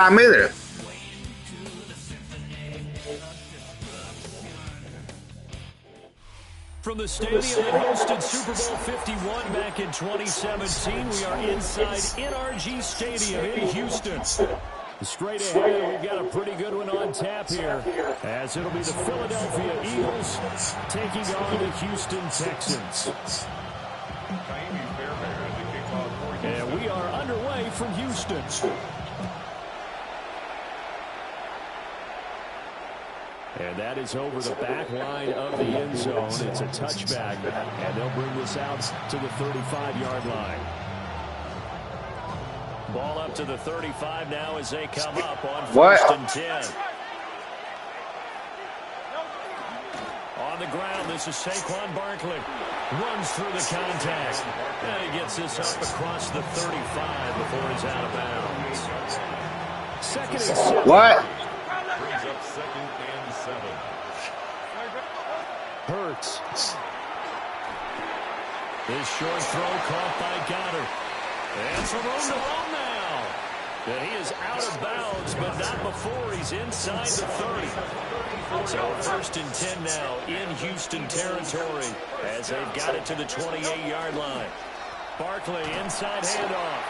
I'm either. From the stadium that hosted Super Bowl 51 back in 2017, we are inside NRG Stadium in Houston. Straight ahead, we've got a pretty good one on tap here, as it'll be the Philadelphia Eagles taking on the Houston Texans. And we are underway from Houston. And that is over the back line of the end zone. It's a touchback, and they'll bring this out to the 35-yard line. Ball up to the 35 now as they come up on first and 10. On the ground, this is Saquon Barkley. Runs through the contact. And he gets this up across the 35 before he's out of bounds. Second and 7. What? Brings up second and 7. Hurts. This short throw caught by Goddard. And from room to home now. And he is out of bounds, but not before he's inside the 30. So first and 10 now in Houston territory as they've got it to the 28-yard line. Barkley inside handoff.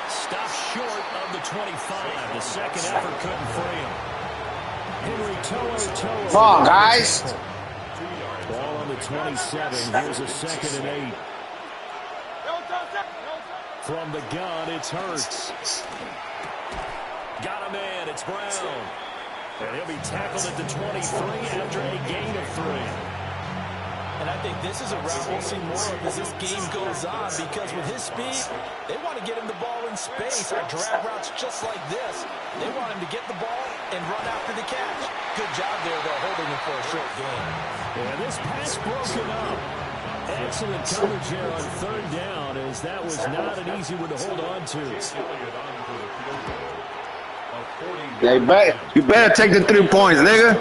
Stopped short of the 25. The second effort couldn't free him. Henry To'o. Come on, guys. Ball on the 27. Here's a second and 8. From the gun, it's Hurts. Got a man. It's Brown. And he'll be tackled at the 23 after a gain of 3. And I think this is a route we'll see more of as this game goes on, because with his speed, they want to get him the ball in space. Our drag routes just like this. They want him to get the ball and run after the catch. Good job there, though, holding him for a short gain. And this pass broken up. Excellent coverage here on third down, as that was not an easy one to hold on to. Yeah, you better take the 3 points, nigga.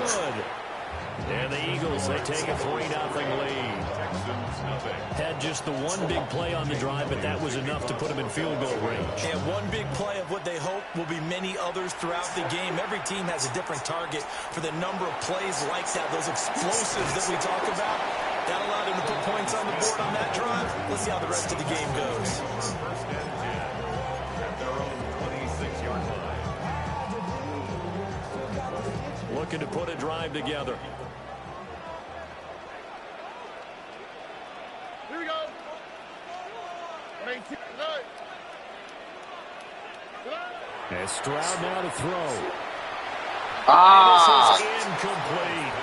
And the Eagles, they take a 3-0 lead. Had just the one big play on the drive, but that was enough to put them in field goal range. And one big play of what they hope will be many others throughout the game. Every team has a different target for the number of plays like that, those explosives that we talk about. That allowed him to put points on the board on that drive. Let's see how the rest of the game goes. First and 10 at their own 26-yard line. Looking to put a drive together. Here we go. And Stroud now to throw. Ah. This is incomplete.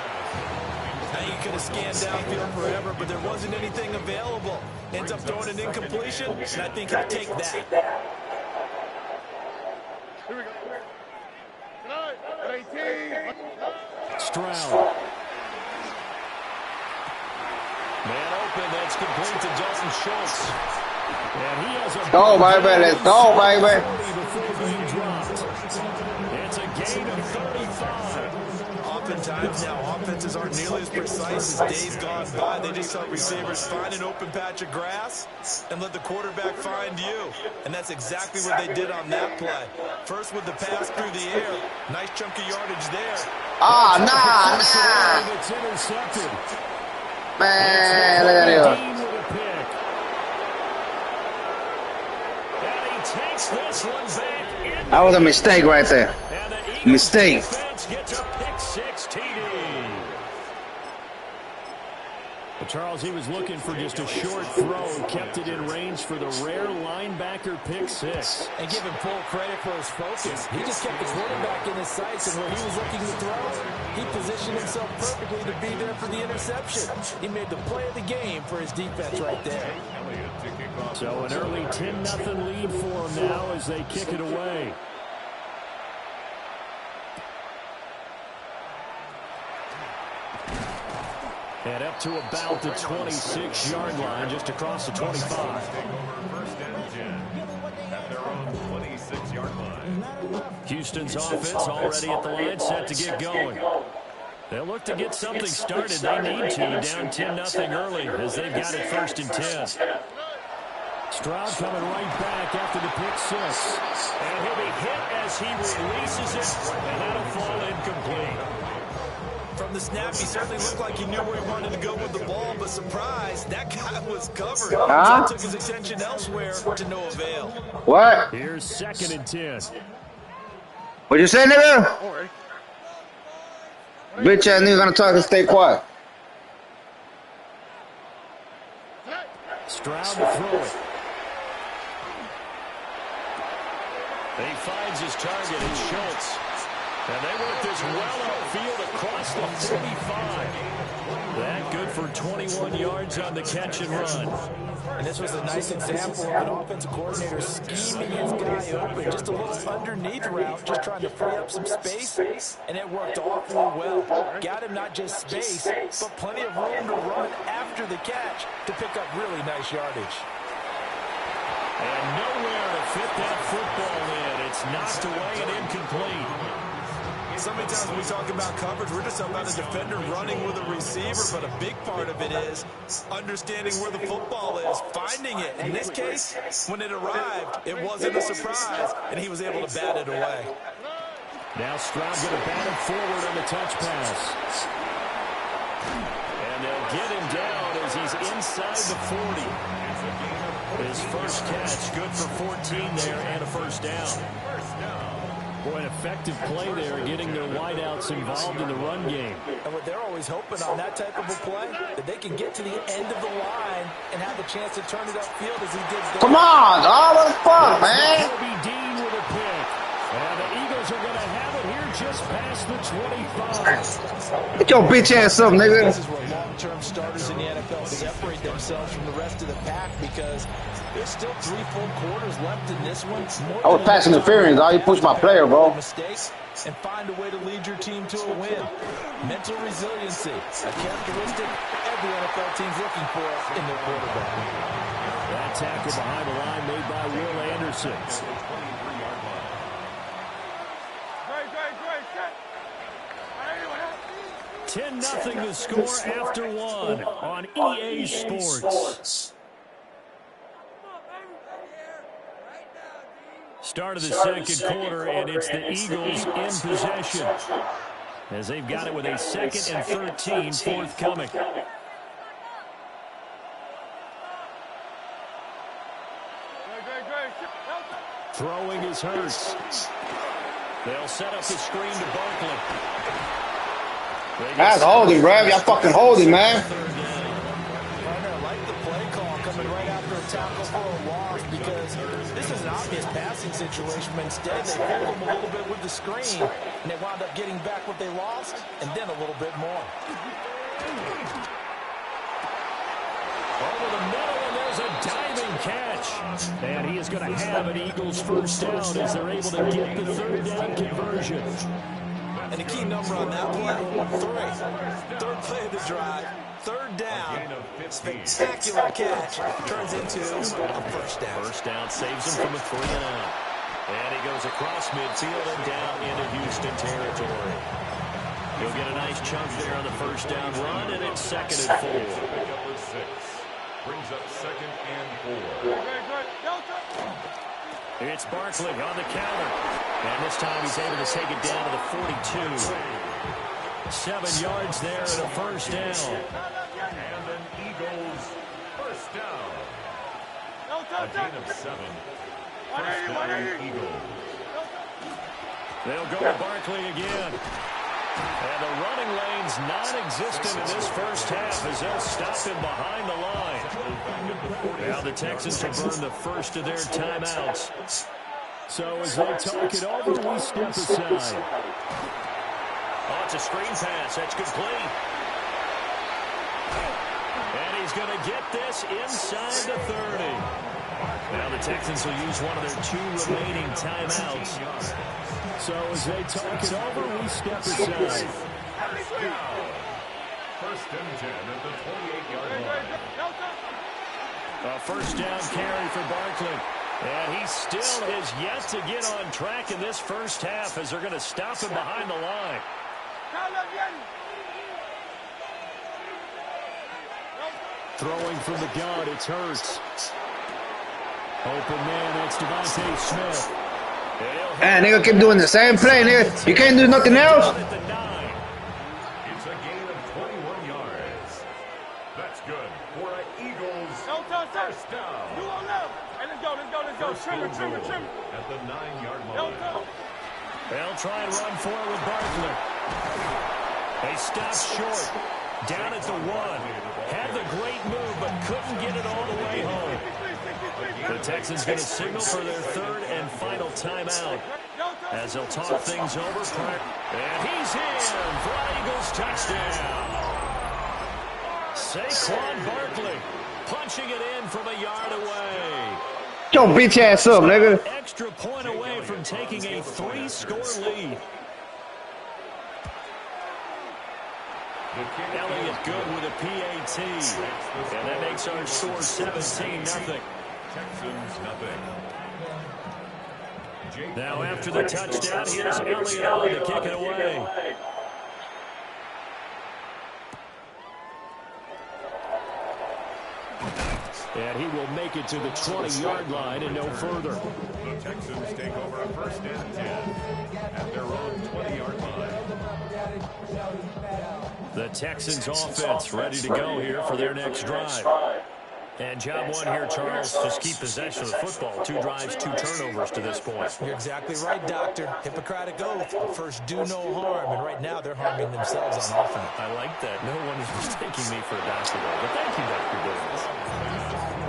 Now you could have scanned downfield forever, but there wasn't anything available. Ends up throwing an incompletion, and I think he'll take that. Here we go. Tonight, at 18. Stroud. Man open, that's complete to Dalton Schultz. And he has a Go, baby. Let's go, baby. before being dropped. It's a gain of 35. Oftentimes now, offenses aren't nearly as precise as days gone by. They just help receivers find an open patch of grass and let the quarterback find you. And that's exactly what they did on that play. First with the pass through the air. Nice chunk of yardage there. Ah, nah. It's intercepted. Man, look at him. With a pick. And he takes this one back in. That was a mistake right there. And the Eagles Mistake. defense gets a pick 6 TD. But Charles, he was looking for just a short throw and kept it in range for the rare linebacker pick 6. And give him full credit for his focus. He just kept the quarterback in his sights, and where he was looking to throw, he positioned himself perfectly to be there for the interception. He made the play of the game for his defense right there. So an early 10-0 lead for them now as they kick it away. And up to about the 26-yard line, just across the 25. Take over first and 10 at their own 26-yard line. Houston's offense already at the line, set to get going. They'll look to get something started. They need to, down 10-0 early as they've got it first and 10. Stroud coming right back after the pick six. And he'll be hit as he releases it, and that'll fall incomplete. From the snap, he certainly looked like he knew where he wanted to go with the ball, but surprise, that guy was covered. That took his attention elsewhere to no avail. What? Here's 2nd and 10. What you say, nigga? Bitch ass nigga gonna talk and stay quiet. Stroud to throw it. He finds his target, it's Schultz. And they work this well upfield across the 45. That good for 21 yards on the catch and run. And this was a nice example of an offensive coordinator scheming his guy open. Just a little underneath route, just trying to free up some space. And it worked awfully well. Got him not just space, but plenty of room to run after the catch to pick up really nice yardage. And nowhere to fit that football in. It's knocked away and incomplete. So many times when we talk about coverage, we're just about a defender running with a receiver, but a big part of it is understanding where the football is, finding it. In this case, when it arrived, it wasn't a surprise, and he was able to bat it away. Now Stroud going to bat it forward on the touch pass. And they'll get him down as he's inside the 40. His first catch, good for 14 there and a first down. Boy, an effective play there, getting their wideouts involved in the run game. And what they're always hoping on that type of a play, that they can get to the end of the line and have a chance to turn it upfield as he did there. Come on, dog. What the fuck, man? Kobe Dean with a pick. And the Eagles are going to have it here just past the 25. Get your bitch ass up, nigga. This is where long-term starters in the NFL separate themselves from the rest of the pack because there's still 3 full quarters left in this one. I was passing interference, dog. You pushed my player, bro. Mistakes and find a way to lead your team to a win. Mental resiliency, a characteristic every NFL team's looking for in their quarterback. That tackle behind the line made by Will Anderson. 10-0 the score after 1 on EA Sports. Start of the second quarter, and it's the Eagles in possession as they've got it with a 2nd and 13 forthcoming. Throwing is Hurts. They'll set up the screen to Barkley. That's holding, bro. Y'all fucking holding, man. I like the play call coming right after a tackle for a loss because this is an obvious passing situation, but instead they hold them a little bit with the screen, and they wound up getting back what they lost, and then a little bit more. Over the middle, and there's a diving catch. And he is going to have an Eagles first down as they're able to get the 3rd down conversion. And the key number on that play, 3. 3rd play of the drive, 3rd down, spectacular catch, turns into a first down. First down saves him from a 3 and out. And he goes across midfield and down into Houston territory. He'll get a nice chunk there on the first down run, and it's 2nd and 4. Brings up 2nd and 4. It's Barkley on the counter. And this time he's able to take it down to the 42. 7 yards there and a first down. And an Eagles first down. A gain of 7. First down, Eagles. They'll go to Barkley again. And the running lane's non-existent in this first half as they'll stop him behind the line. Now the Texans have burned the first of their timeouts. So as they talk it over, we step aside. Oh, it's a screen pass. That's complete. And he's going to get this inside the 30. Now the Texans will use one of their 2 remaining timeouts. So as they talk it over, we step aside. First and 10 at the 28-yard line. A first down carry for Barkley. And he still is yet to get on track in this first half as they're going to stop him behind the line. Throwing from the gun, it's Hurts. Open man, that's Devontae Smith. And nigga keep doing the same play, nigga. You can't do nothing else. At the 9. It's a gain of 21 yards. That's good for an Eagles first down. Hey, let's go. Trimmer. At the 9-yard line. They'll try and run for it with Barkley. They stop short. Down at the 1. Had the great move, but couldn't get it all the way home. The Texans going to signal for their 3rd and final timeout as they'll talk things over. And he's in for an Eagles touchdown. Saquon Barkley punching it in from a yard away. Your bitch ass up, nigga. Extra point away from taking a 3-score lead. Elliott good with a PAT. And that makes our score 17-0. Texans nothing. Now after the touchdown, here's Elliott on to kick it away. And he will make it to the 20-yard line and no further. The Texans take over 1st and 10 at their own 20-yard line. The Texans offense ready to go here for their next drive. And job 1 here, Charles, just keep possession of the football. 2 drives, 2 turnovers to this point. You're exactly right, Doctor. Hippocratic oath. First, do no harm. And right now, they're harming themselves on offense. I like that. No one is mistaking me for a doctor, though. But thank you, Dr. Business.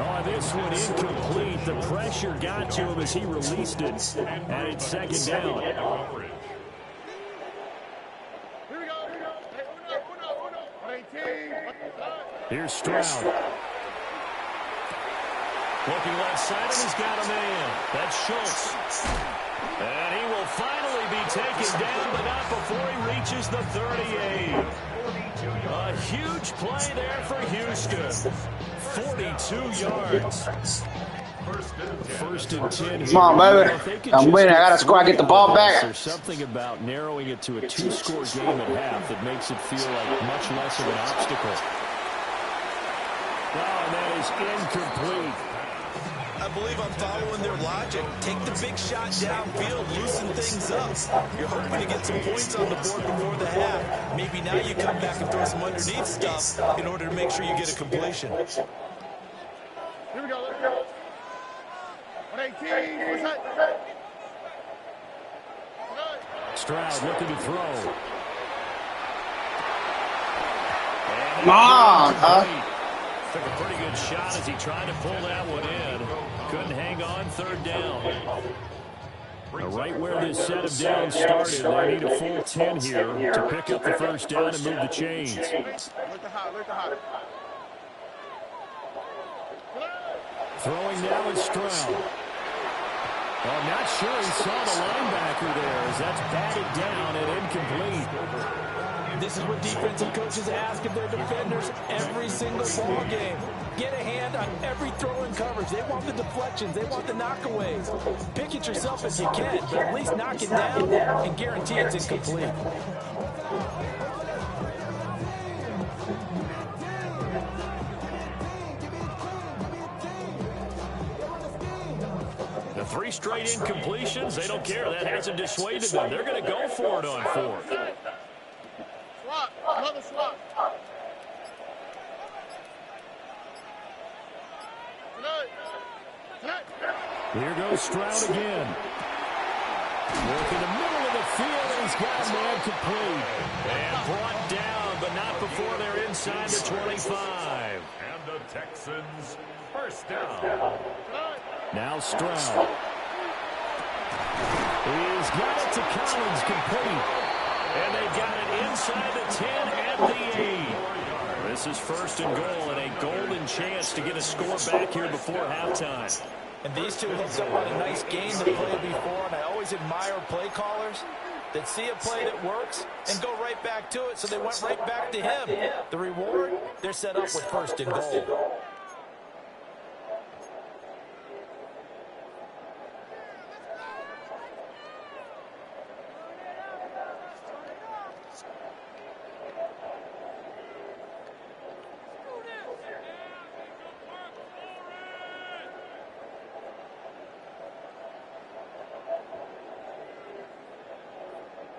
Oh, this one incomplete. The pressure got to him as he released it. And it's 2nd down. Here's Stroud. Looking left side, and he's got a man. That's Schultz. And he will finally be taken down, but not before he reaches the 38. A huge play there for Houston. 42 yards. 1st and 10 here. Come on, baby. I'm winning. I got to score. I get the ball back. There's something about narrowing it to a 2-score game at half that makes it feel like much less of an obstacle. Oh, and that is incomplete. I believe I'm following their logic. Take the big shot downfield, loosen things up. You're hoping to get some points on the board before the half. Maybe now you come back and throw some underneath stuff in order to make sure you get a completion. Here we go. 118. What's that? Stroud looking to throw. Come on, Took a pretty good shot as he tried to pull that one in. Couldn't hang on. 3rd down. Right where this set of downs started, they need a full 10 here to pick up the 1st down and move the chains. Throwing now is Stroud. Well, I'm not sure he saw the linebacker there as that's batted down and incomplete. This is what defensive coaches ask of their defenders every single ball game. Get a hand on every throw in coverage. They want the deflections. They want the knockaways. Pick it yourself if you can, but at least knock it down and guarantee it's incomplete. The 3 straight incompletions, they don't care. That hasn't dissuaded them. They're going to go for it on 4th. Swap. Another swap. Here goes Stroud again. Work in the middle of the field, and he's got a man complete. And brought down, but not before they're inside the 25. And the Texans 1st down. Now Stroud. He's got it to Collins complete. And they've got it inside the 10 at the 8. This is 1st and goal and a golden chance to get a score back here before halftime. And these two hooked up on a nice game to play before, and I always admire play callers that see a play that works and go right back to it, so they went right back to him. The reward, they're set up with 1st and goal.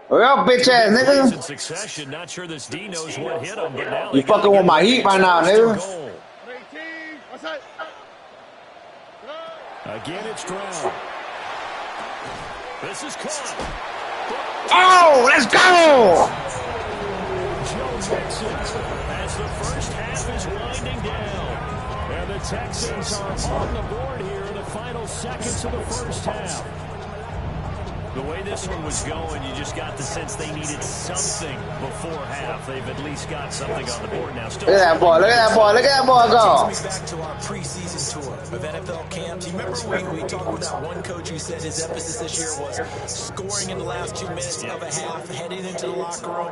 Well, bitch ass nigga. In succession, not sure this D knows what hit him, but now You fucking with my heat right now, nigga. Again, it's Stroud. This is caught. Oh, let's go! Joe Mixon as the first half is winding down. And the Texans are on the board here in the final seconds of the first half. The way this one was going, you just got the sense they needed something before half. They've at least got something on the board now. Still, look at that boy, look at that boy, look at that boy go. Takes me back to our preseason tour of NFL camps. You remember we talked with that one coach who said his emphasis this year was scoring in the last 2 minutes of a half, heading into the locker room.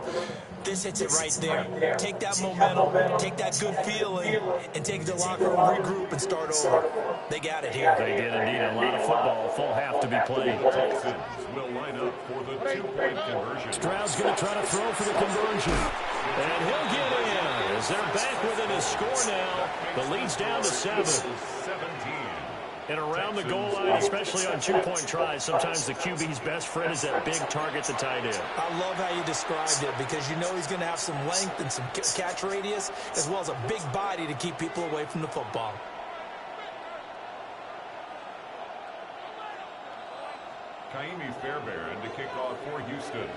This hits it right there. Take that momentum, take that good feeling, and take the locker room, regroup, and start over. They got it here. They did indeed. A lot of football, full half to be played. Texans will line up for the 2-point conversion. Stroud's going to try to throw for the conversion. And he'll get in as they're back within a score now. The lead's down to 7. 17. And around the goal line, especially on 2-point tries, sometimes the QB's best friend is that big target, the tight end. I love how you described it because you know he's going to have some length and some catch radius as well as a big body to keep people away from the football. Kaimi Fairbairn to kick off for Houston.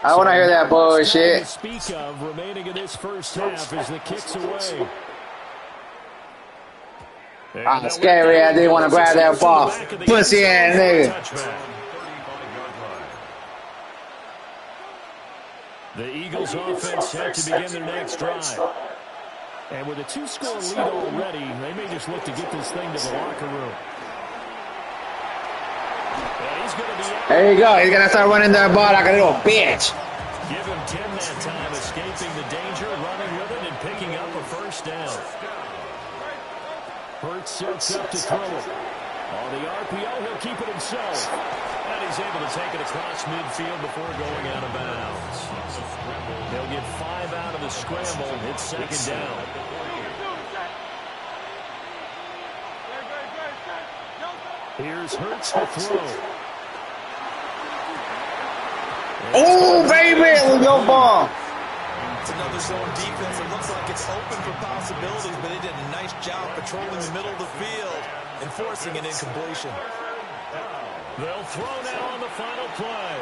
I want to hear that bullshit. To speak of remaining in this first half as the kicks away. I'm scary. I didn't want to grab that ball. Pussy ass nigga. The Eagles offense set to begin their next drive. And with a 2-score lead already, they may just look to get this thing to the locker room. There you go. He's going to start running that ball like a little bitch. Give him 10 that time, escaping the danger, running with it, and picking up a first down. Hurts sets up to throw it. On the RPO, he'll keep it himself. And he's able to take it across midfield before going out of bounds. They'll get 5 out of the scramble. It's second down. Here's Hurts to throw. Oh, baby, with your ball. It's another zone defense. It looks like it's open for possibilities, but they did a nice job patrolling the middle of the field and forcing an incompletion. They'll throw now on the final play.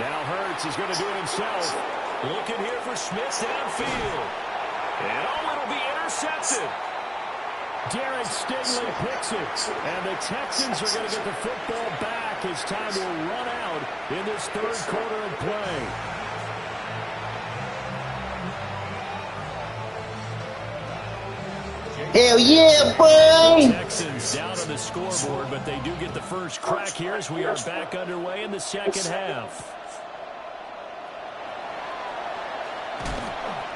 Now Hurts is going to do it himself. Looking here for Smith downfield. And it'll be intercepted. Derek Stingley picks it. And the Texans are going to get the football back as time will run out in this third quarter of play. Hell yeah, boy! Texans down on the scoreboard, but they do get the first crack here as we are back underway in the second half.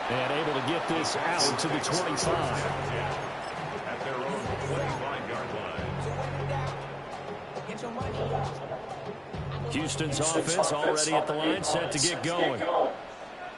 And able to get this out to the 25. At their own 25-yard line. Houston's offense already at the line, set to get going.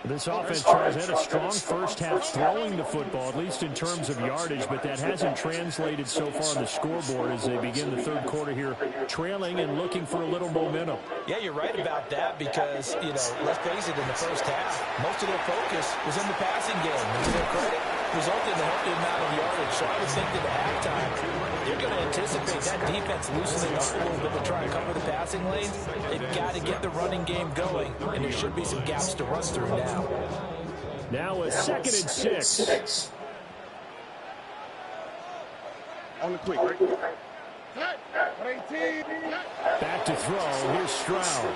This offense tries had a strong first half throwing the football, at least in terms of yardage, but that hasn't translated so far on the scoreboard as they begin the third quarter here, trailing and looking for a little momentum. Yeah, you're right about that because, you know, let's face it, in the first half, most of their focus was in the passing game. And to their credit, resulted in a healthy amount of yardage. So I would think that at halftime, you're going to anticipate that defense loosening up a little bit to try and cover the passing lanes. They've got to get the running game going, and there should be some gaps to run through now. Now a 2nd and 6. On the quick, right? Back to throw. Here's Stroud.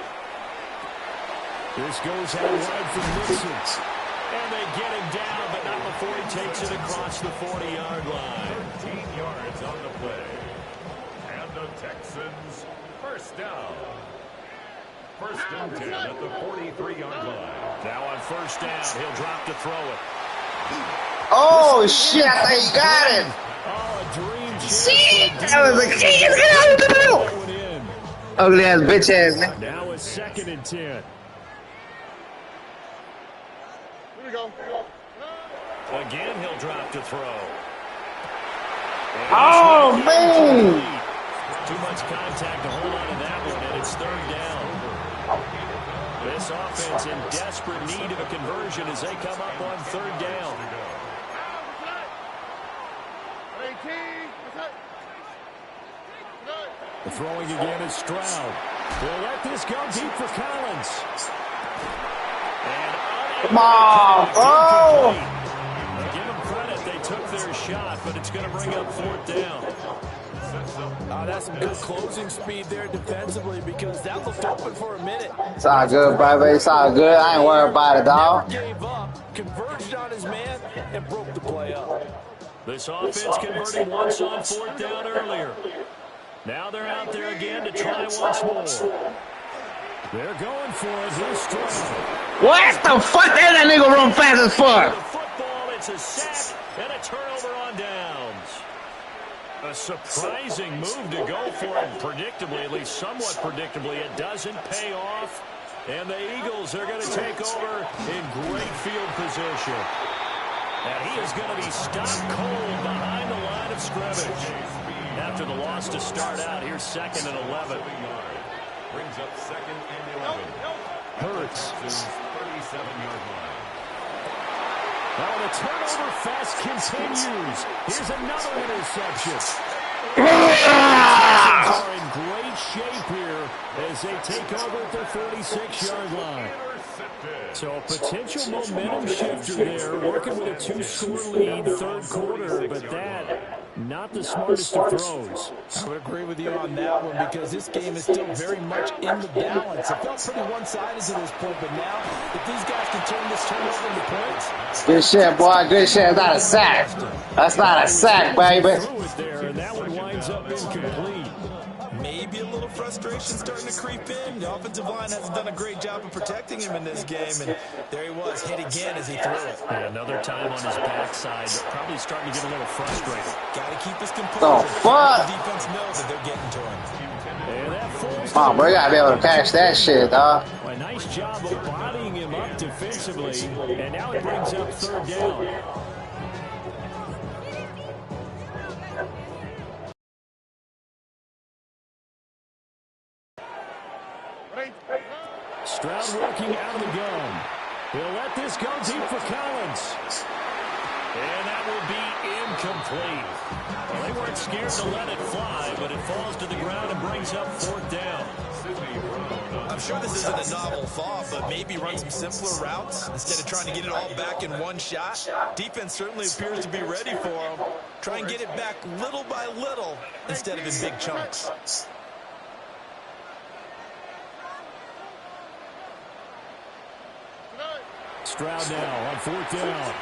This goes out wide for Mixon. And they get him down, but not before he takes it across the 40-yard line. 13 yards on the play. And the Texans first down. First and 10 at the 43-yard line. Now on first down, he'll drop to throw it. Oh, shit, I think he got it. Oh, a dream chance. See? That was a kid. Ugly ass bitch ass, man. Now a 2nd and 10. Here we go. Again, he'll drop to throw. Oh, man. Too much contact to hold on to that one, and it's third down. This offense in desperate need of a conversion as they come up on third down. The throwing again is Stroud. They'll let this go deep for Collins. Come on, bro. Give them credit. They took their shot, but it's going to bring up fourth down. That's some good closing speed there defensively because that looked open for a minute. It's all good, baby. It's all good. I ain't worried about it, dog. Never gave up, converged on his man, and broke the play up. This offense converted once on fourth down earlier. Now they're out there again to try once more. They're going for it. Here's Stroud. What the fuck? That nigga run fast as fuck. The football, it's a sack and a turnover on downs. A surprising move to go for it, predictably, at least somewhat predictably. It doesn't pay off, and the Eagles are going to take over in great field position. And he is going to be stopped cold behind the line of scrimmage. After the loss to start out, here's 2nd and 11. Brings up 2nd and 11. Hurts. 37-yard line. Now the turnover fest continues. Here's another interception. Are in great shape here as they take over at their 46-yard line. So a potential momentum shifter there, working with a 2-score lead, third quarter, but that not the smartest of throws. I would agree with you on that one because this game is still very much in the balance. It felt pretty one-sided to this point, but now if these guys can turn this turnover into points. Good shit, boy. Good shit. It's not a sack. That's not a sack, baby. Threw it there, and that one winds up incomplete. Maybe a little frustration starting to creep in. The offensive line hasn't done a great job of protecting him in this game, and there he was, hit again as he threw it. And another time on his backside, probably starting to get a little frustrated. Got to keep his composure. Oh, fuck. The defense knows that they're getting to him. And that falls. Come on, bro. You gotta be able to catch that shit, dog. A nice job of bodying him up defensively, and now it brings up third down. Stroud working out of the gun. He'll let this go deep for Collins. And that will be incomplete. Well, they weren't scared to let it fly, but it falls to the ground and brings up fourth down. I'm sure this isn't a novel thought, but maybe run some simpler routes instead of trying to get it all back in one shot. Defense certainly appears to be ready for him. Try and get it back little by little instead of in big chunks. Stroud now on fourth down.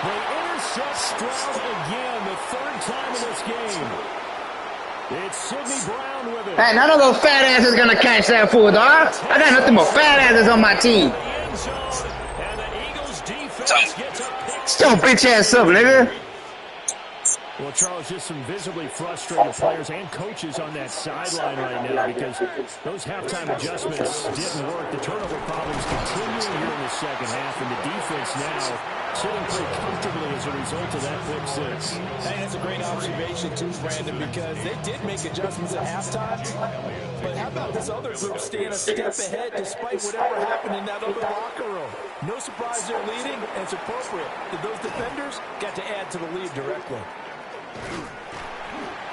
They intercept Stroud again, the third time in this game. It's Sidney Brown with it. Hey, none of those fat asses gonna catch that fool, dog. I got nothing but fat asses on my team. And the Eagles defense gets a pick. Still bitch ass up, nigga. Well, Charles, just some visibly frustrated players and coaches on that sideline right now because those halftime adjustments didn't work. The turnover problems continuing here in the second half, and the defense now sitting pretty comfortably as a result of that pick six. Hey, that's a great observation, too, Brandon, because they did make adjustments at halftime. But how about this other group staying a step ahead despite whatever happened in that other locker room? No surprise they're leading, and it's appropriate that those defenders got to add to the lead directly.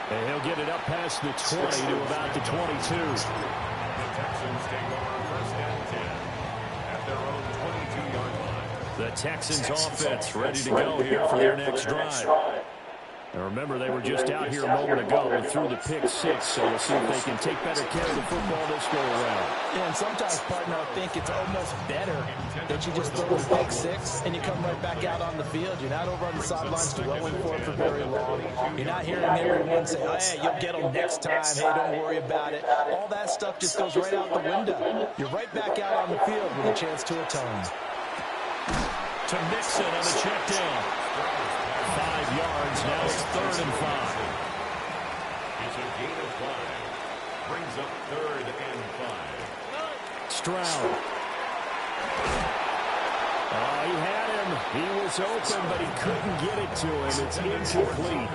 And he'll get it up past the 20 to about the 22. The Texans take over 1st and 10 at their own 22-yard line. The Texans offense ready to go here for their next drive. And remember, they were just out here a moment ago and threw the pick six, so we'll see if they can take better care of the football this go around. Yeah, and sometimes, partner, I think it's almost better that you just throw the pick six and you come right back out on the field. You're not over on the sidelines dwelling for it for very long. You're not hearing everyone say, oh, hey, you'll get them next time. Hey, don't worry about it. All that stuff just goes right out the window. You're right back out on the field with a chance to atone. To Mixon on the check down. 5 yards, now it's 3rd and 5. It's a gain of 5. Brings up 3rd and 5. Stroud. Oh, he had him. He was open, but he couldn't get it to him. It's incomplete.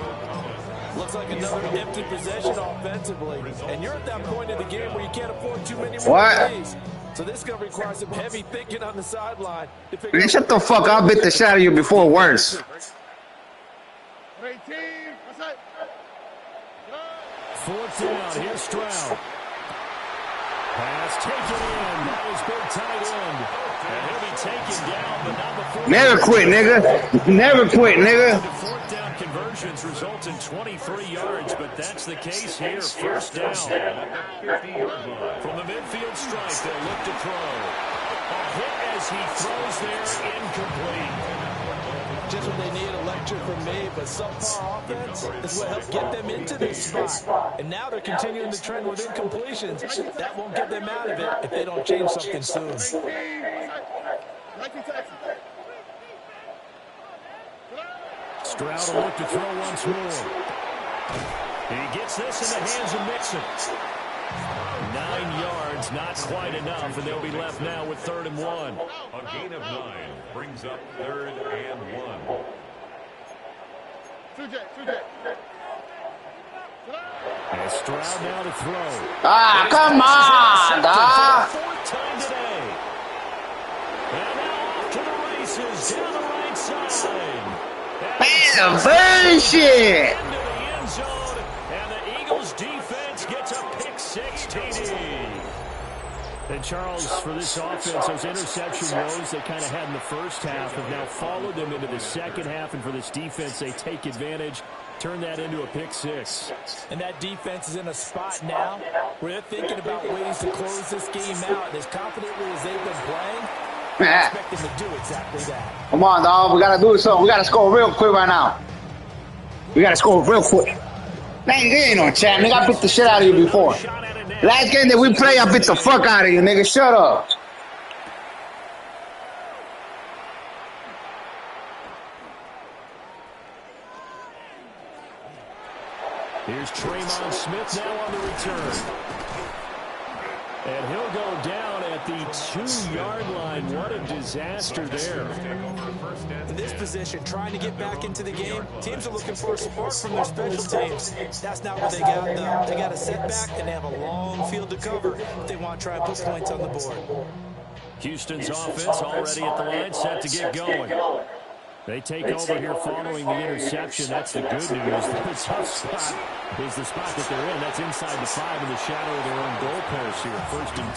Looks like another empty possession offensively. And you're at that point in the game where you can't afford too many more of these. So this is going to require some heavy thinking on the sideline. Man, shut the fuck up. I bit the shit out of you before worse. 4th down. Here's Stroud. Pass taken in. That was big tight end. And he'll be taken down, but not before. Never quit, nigga. Never quit, nigga. The 4th down conversions result in 23 yards, but that's the case here. 1st down. From the midfield stripe, they'll look to throw. A hit as he throws there, incomplete. Just what they need, a lecture from me, but subpar offense is what helped get them into this spot. And now they're continuing the trend with incompletions. That won't get them out of it if they don't change something soon. Stroud will look to throw once more. He gets this in the hands of Mixon. 9 yards, not quite enough, and they'll be left now with 3rd and 1. A gain of 9 brings up 3rd and 1. And Stroud now to throw. Ah, come on, dog. 4th time today. And now off to the races down the right side. Man, bullshit. Into the end zone, and the Eagles defense gets a pick 6 TD. And Charles, for this offense, those interception woes they kind of had in the first half have now followed them into the second half, and for this defense, they take advantage, turn that into a pick 6. And that defense is in a spot now where they're thinking about ways to close this game out. And as confidently as they've been playing, I expect them to do exactly that. Come on, dog. We got to do something. We got to score real quick right now. We got to score real quick. Man, you ain't no chat, nigga. I beat the shit out of you before. Last game that we play, I beat the fuck out of you, nigga. Shut up. Here's Traymon Smith now on the return. And he'll go down at the 2-yard line. What a disaster there. In this position, trying to get back into the game, teams are looking for a spark from their special teams. That's not what they got, though. They got a setback, and they have a long field to cover if they want to try and put points on the board. Houston's offense already at the line, set to get going. They take over here following the interception. That's the good news. The tough spot is the spot that they're in. That's inside the 5 in the shadow of their own goalpost here. 1st and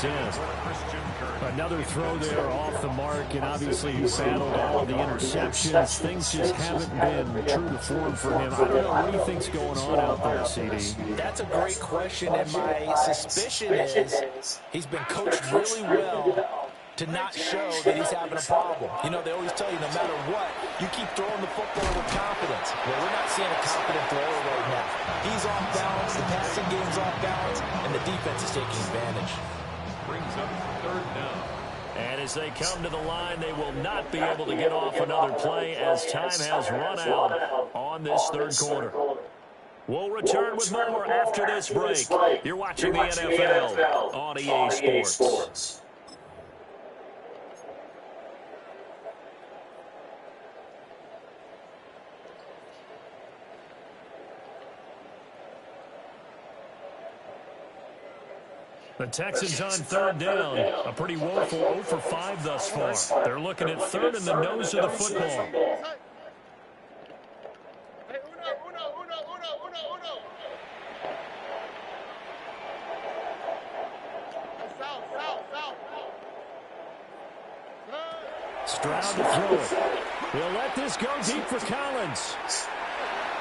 10. Another throw there off the mark, and obviously he's battled all of the interceptions. Things just haven't been true to form for him. I don't know. What do you think's going on out there, CD? That's a great question, and my suspicion is he's been coached really well to not show that he's having a problem. You know, they always tell you no matter what, you keep throwing the football with confidence. Well, we're not seeing a confident thrower right now. He's off balance, the passing game's off balance, and the defense is taking advantage. Brings up 3rd down. And as they come to the line, they will not be able to get off another play as time has run out on this 3rd quarter. We'll return with more after this break. You're watching the NFL on EA Sports. The Texans on 3rd down. A pretty woeful 0 for 5 thus far. They're looking at 3rd in the nose of the football. Stroud to throw it. He'll let this go deep for Collins.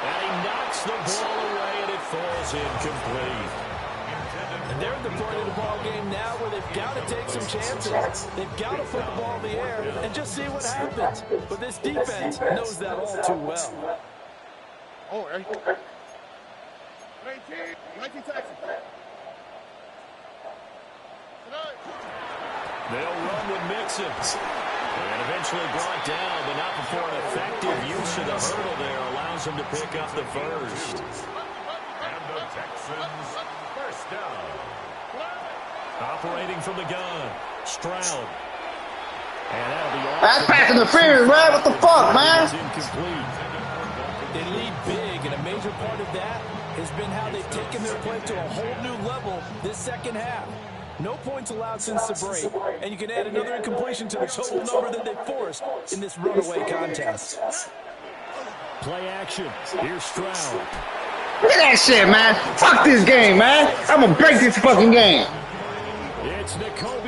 And he knocks the ball away, and it falls incomplete. And they're at the point of the ball game now where they've got to take some chances. They've got to put the ball in the air and just see what happens. But this defense knows that all too well. Oh, 19 Texans. They'll run with Mixon. And eventually brought down, but not before an effective use of the hurdle there allows him to pick up the first. And the Texans, 1st down. Operating from the gun, Stroud. That's pass interference, man. What the fuck, man? They lead big, and a major part of that has been how they've taken their play to a whole new level this second half. No points allowed since the break, and you can add another incompletion to the total number that they forced in this runaway contest. Play action. Here's Stroud. Look at that shit, man. Fuck this game, man. I'm gonna break this fucking game. It's Nicole.